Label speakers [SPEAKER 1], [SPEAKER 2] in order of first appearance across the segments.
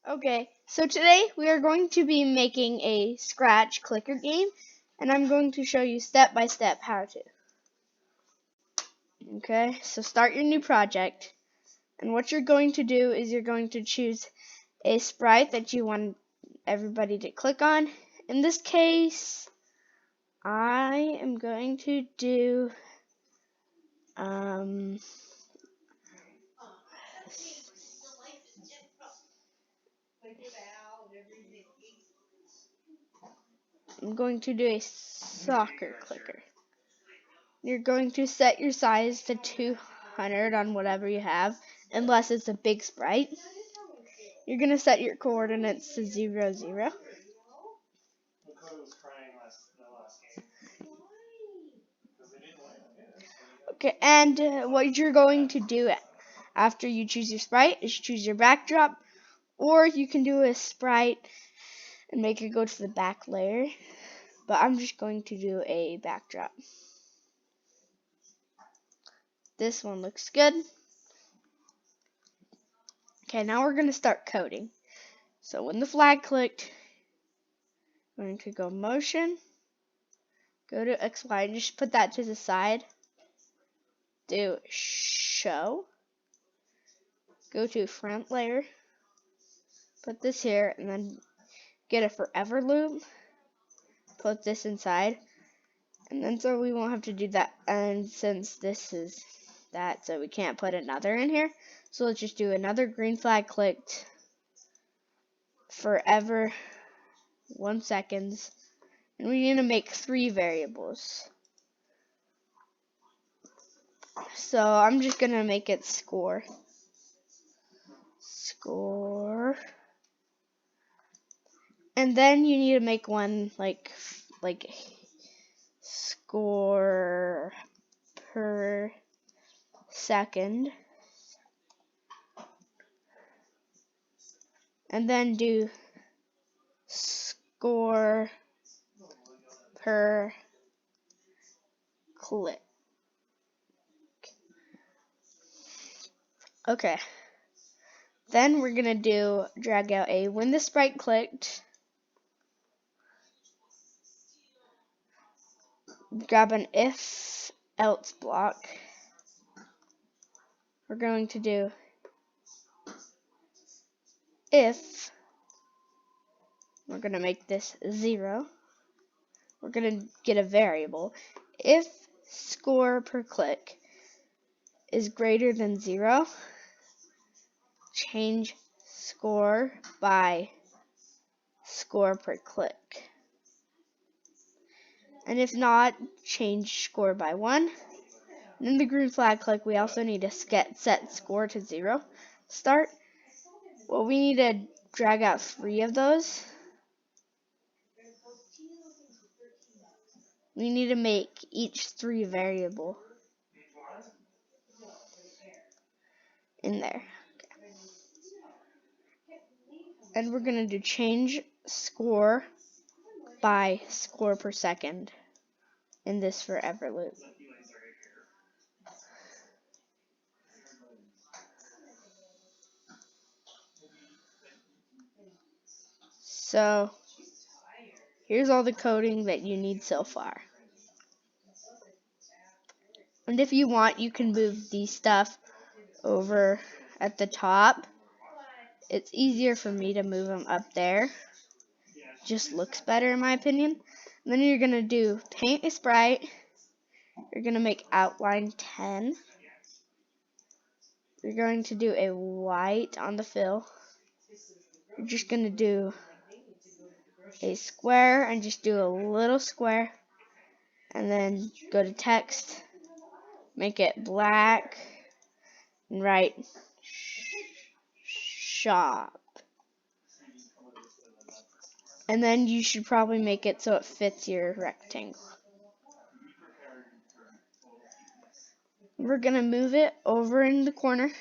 [SPEAKER 1] Okay, so today we are going to be making a scratch clicker game, and I'm going to show you step by step how to. Okay, so start your new project, and what you're going to do is you're going to choose a sprite that you want everybody to click on. In this case, I am going to do a soccer clicker. You're going to set your size to 200 on whatever you have, unless it's a big sprite. You're going to set your coordinates to 0, 0. Okay, and what you're going to do after you choose your sprite is choose your backdrop, or you can do a sprite and make it go to the back layer, but I'm just going to do a backdrop. This one looks good. Okay, now we're going to start coding. So when the flag clicked, I'm going to go motion, go to XY, and just put that to the side. Do show, go to front layer, put this here, and then get a forever loop, put this inside, and then so we won't have to do that. And since this is that, so we can't put another in here, so let's just do another green flag clicked, forever 1 second, and we need to make 3 variables. So I'm just gonna make it score, and then you need to make one like score per second, and then do score per click. Okay, then we're gonna drag out a when the sprite clicked, grab an if else block. We're going to do if, we're going to make this 0. We're going to get a variable. If score per click is greater than 0, change score by score per click. And if not, change score by 1. And in the green flag click, we also need to set score to 0. Start. Well, we need to drag out 3 of those. We need to make each 3 variable in there. Okay. And we're going to do change score by score per second in this forever loop. So here's all the coding that you need so far. And if you want, you can move these stuff over at the top. It's easier for me to move them up there. Just looks better in my opinion. And then you're going to do paint a sprite. You're going to make outline 10. You're going to do a white on the fill. You're just going to do a square and just do a little square. And then go to text, make it black, and write shop. And then you should probably make it so it fits your rectangle. We're going to move it over in the corner.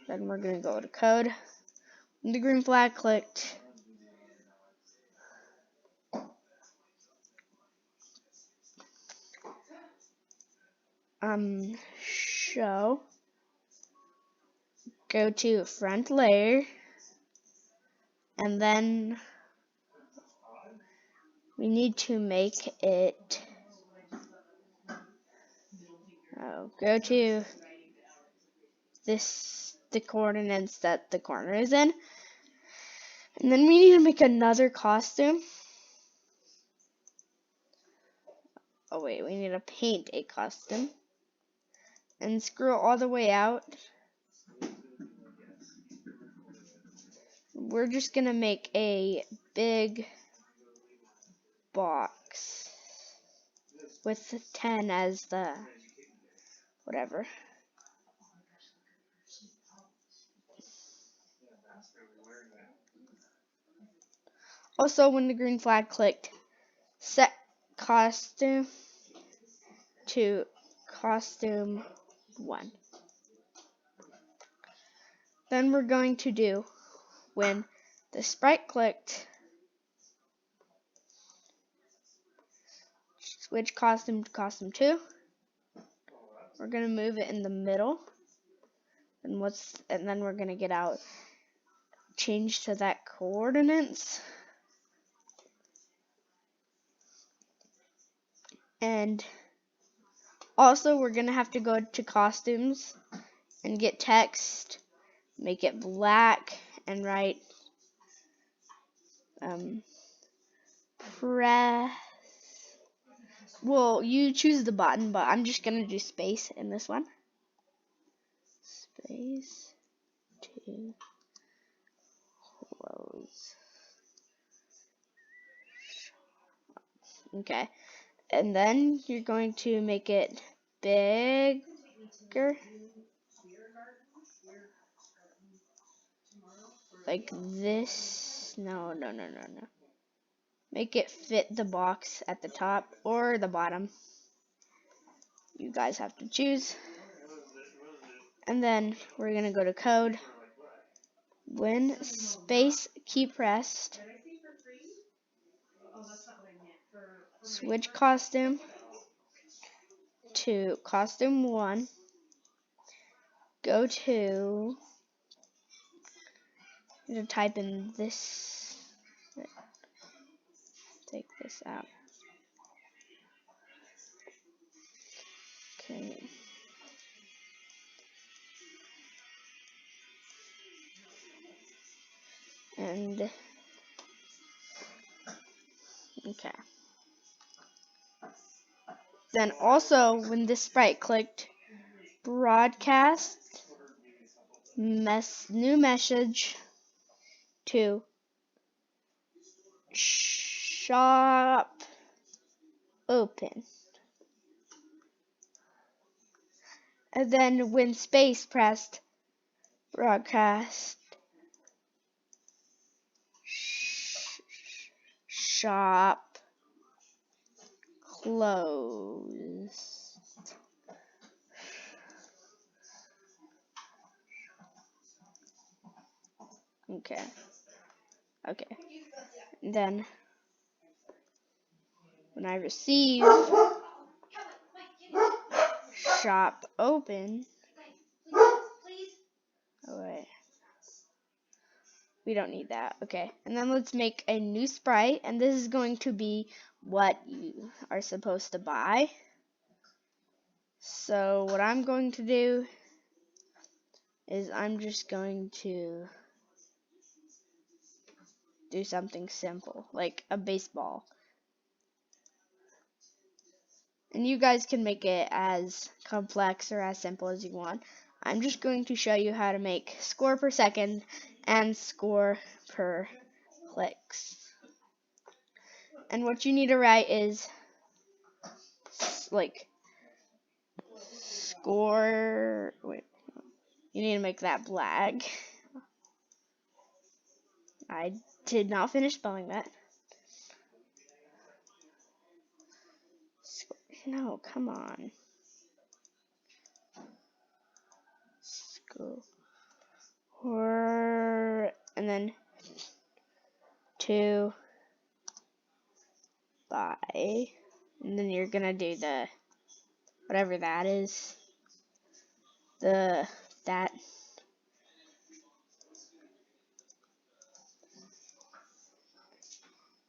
[SPEAKER 1] Then we're going to go to code. When the green flag clicked, show go to front layer, and then we need to make it, go to the coordinates that the corner is in, and then we need to make another costume. Oh wait, we need to paint a costume, and scroll all the way out. We're just gonna make a big box with 10 as the whatever. Also, when the green flag clicked, set costume to costume 1. Then we're going to do, when the sprite clicked, switch costume to costume 2. We're going to move it in the middle. And then we're going to get out, change to that coordinates. And also we're going to have to go to costumes and get text, make it black, and write press. Well, you choose the button, but I'm just gonna do space in this one. Space to close. Okay, and then you're going to make it bigger, like this. No. Make it fit the box at the top or the bottom. You guys have to choose. And then we're gonna go to code. When space key pressed, switch costume to costume 1. Go to, I'm gonna type in this. Take this out. Okay. And okay. Then also, when this sprite clicked, broadcast new message to shop open. And then when space pressed, broadcast shop closed. Okay. And then when I receive shop open. Oh wait. We don't need that. Okay. And then let's make a new sprite, and this is going to be what you are supposed to buy. So what I'm going to do is I'm just going to do something simple, like a baseball. And you guys can make it as complex or as simple as you want. I'm just going to show you how to make score per second and score per clicks. And what you need to write is like score. Wait, you need to make that black. I did not finish spelling that. No, come on. Score, and then to buy, and then you're gonna do the whatever that is. That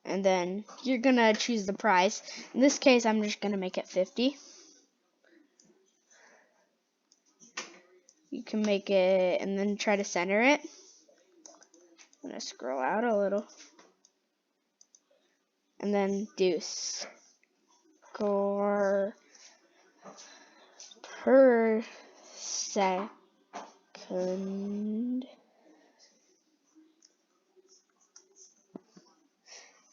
[SPEAKER 1] And then you're gonna choose the price. In this case, I'm just gonna make it 50. You can make it and then try to center it. I'm gonna scroll out a little. And then do score per second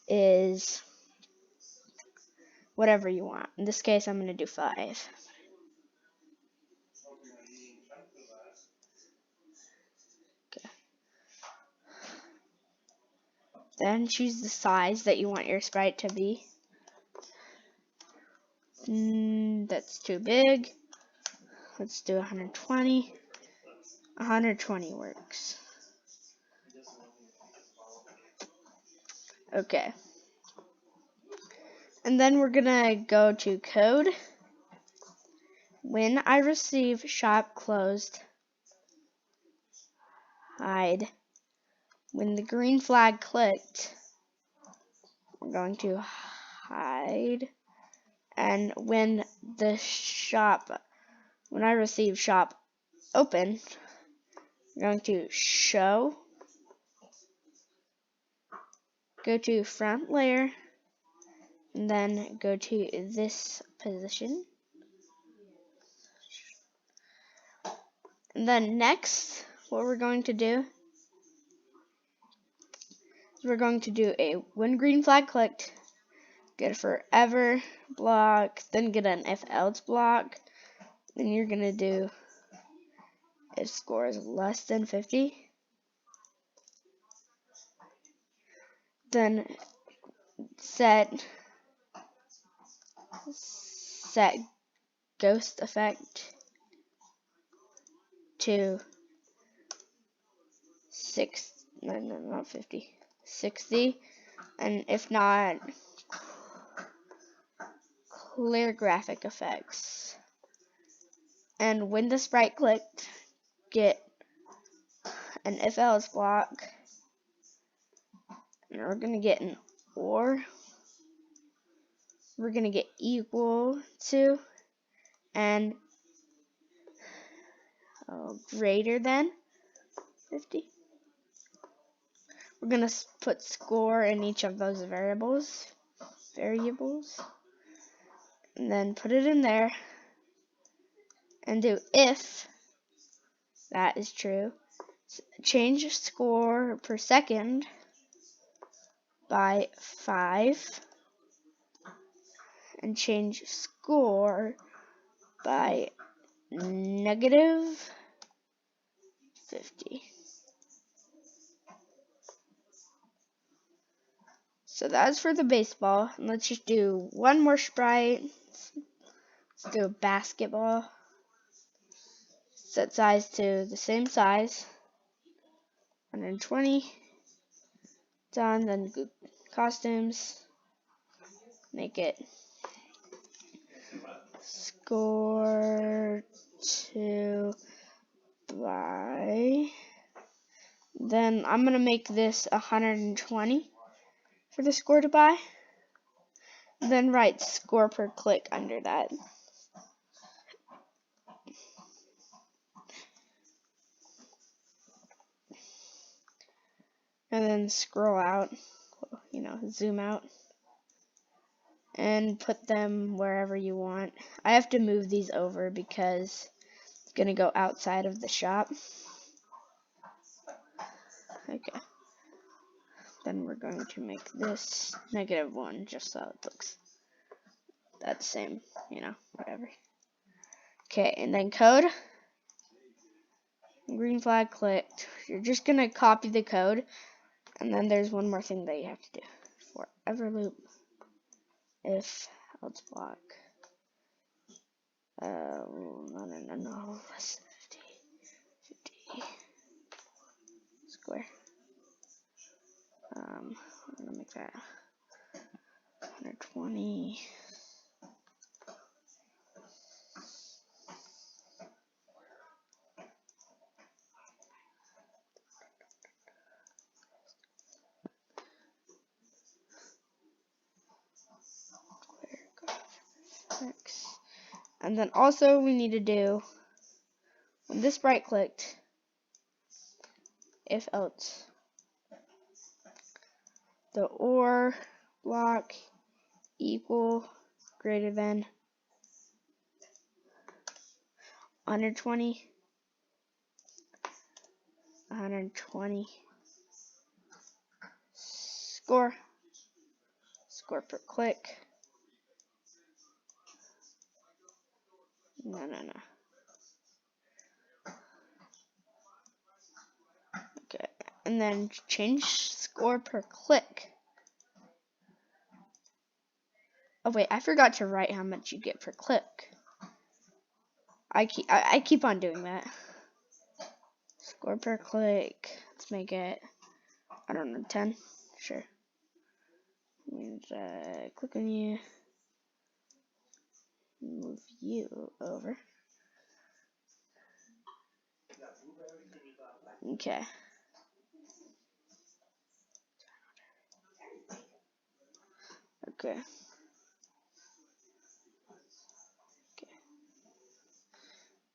[SPEAKER 1] is whatever you want. In this case, I'm going to do 5. Okay. Then choose the size that you want your sprite to be. That's too big. Let's do 120. 120 works. Okay. And then we're going to go to code. When I receive shop closed, hide. When the green flag clicked, we're going to hide. And when I receive shop open, we're going to show, go to front layer, and then go to this position. And then next, what we're going to do is we're going to do a when green flag clicked, get a forever block, then get an if else block. Then you're going to do if score is less than 50. Then set ghost effect to 60, and if not, clear graphic effects. And when the sprite clicked, get an if else block, and we're gonna get an or. We're gonna get equal to and greater than 50. We're gonna put score in each of those variables, and then put it in there, and do if that is true. Change score per second by 5, and change score by negative 50. So that's for the baseball. And let's just do one more sprite. Let's do a basketball. Set size to the same size. 120. Done. Then go costumes. Make it score to by. Then I'm going to make this 120 for the score to buy. Then write score per click under that. And then scroll out, zoom out, and put them wherever you want. I have to move these over because it's going to go outside of the shop. Okay. Then we're going to make this -1 just so it looks that same, whatever. Okay, and then code. Green flag clicked. You're just going to copy the code. And then there's one more thing that you have to do. Forever loop. If else block. No. Less than 50 square. I'm gonna make that 120. And then also we need to do, when this right clicked, if else, the OR block equal greater than 120 score per click. No. Okay, and then change score per click. Oh wait, I forgot to write how much you get per click. I keep on doing that. Score per click. Let's make it, I don't know, 10. Sure. And click on you. Move you over. Okay. Okay.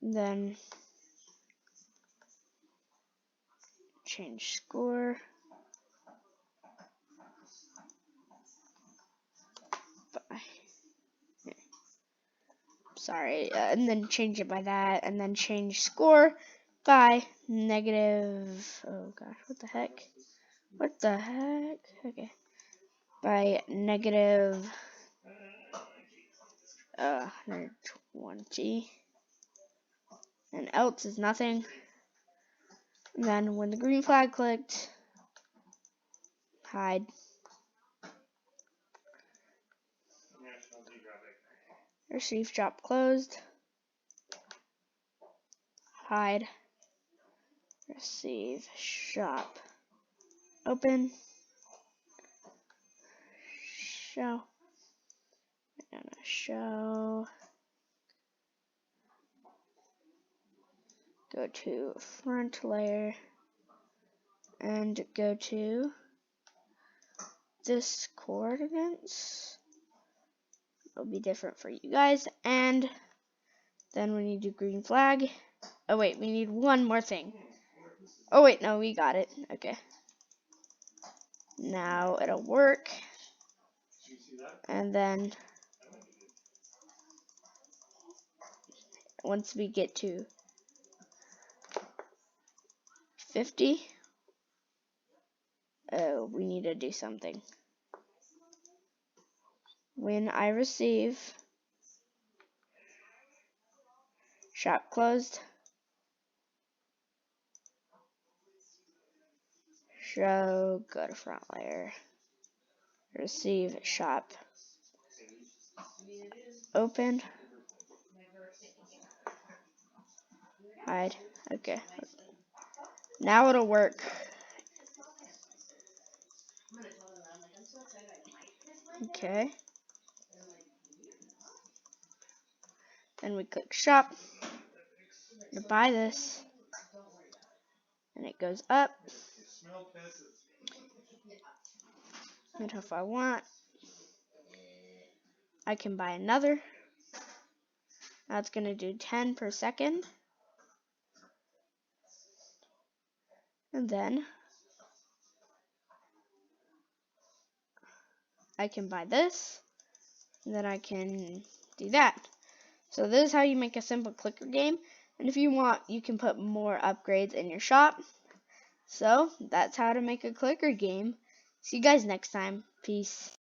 [SPEAKER 1] Then change score by, sorry, and then change it by that, and then change score by negative, oh gosh, what the heck? Okay. By negative 120, and else is nothing. And then when the green flag clicked, hide. Receive shop closed. Hide. Receive shop open. Show. Show. Go to front layer and go to this coordinates. It'll be different for you guys. And then when you do green flag, oh wait, we need one more thing. Oh wait, no, we got it. Okay. Now it'll work. And then once we get to 50, oh, we need to do something. When I receive shop closed, show, go to front layer, receive shop open, hide. Okay, now it'll work. Okay, then we click shop to buy this, and it goes up. And if I want, I can buy another. Now it's going to do 10 per second. And then I can buy this. And then I can do that. So this is how you make a simple clicker game. And if you want, you can put more upgrades in your shop. So that's how to make a clicker game. See you guys next time. Peace.